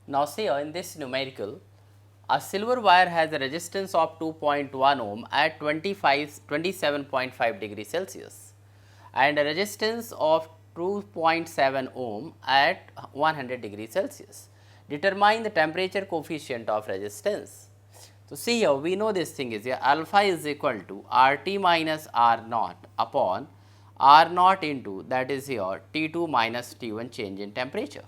Now see here in this numerical, a silver wire has a resistance of 2.1 ohm at 27.5 degrees Celsius and a resistance of 2.7 ohm at 100 degrees Celsius. Determine the temperature coefficient of resistance. So see here, we know this thing is here, alpha is equal to RT minus R naught upon R naught into, that is here, T2 minus T1 change in temperature.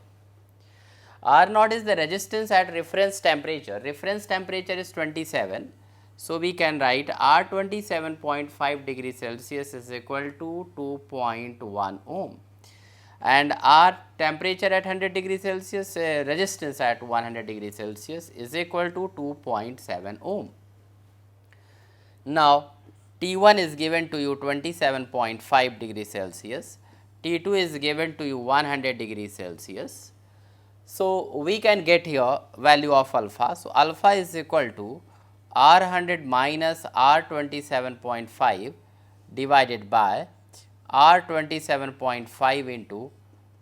R naught is the resistance at reference temperature. Reference temperature is 27. So we can write R 27.5 degrees Celsius is equal to 2.1 ohm, and R temperature at 100 degrees Celsius, resistance at 100 degrees Celsius is equal to 2.7 ohm. Now T1 is given to you 27.5 degrees Celsius, T2 is given to you 100 degrees Celsius. So we can get here value of alpha. So alpha is equal to R 100 minus R 27.5 divided by R 27.5 into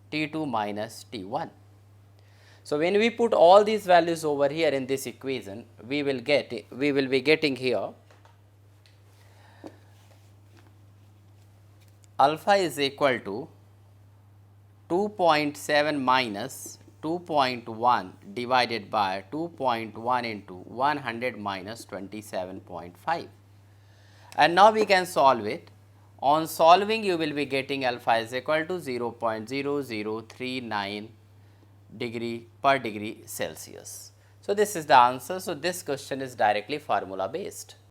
T2 minus T1. So when we put all these values over here in this equation, we will be getting here alpha is equal to 2.7 minus 2.1 divided by 2.1 into 100 minus 27.5, and now we can solve it. On solving, you will be getting alpha is equal to 0.0039 degree per degree Celsius. So this is the answer. So this question is directly formula based.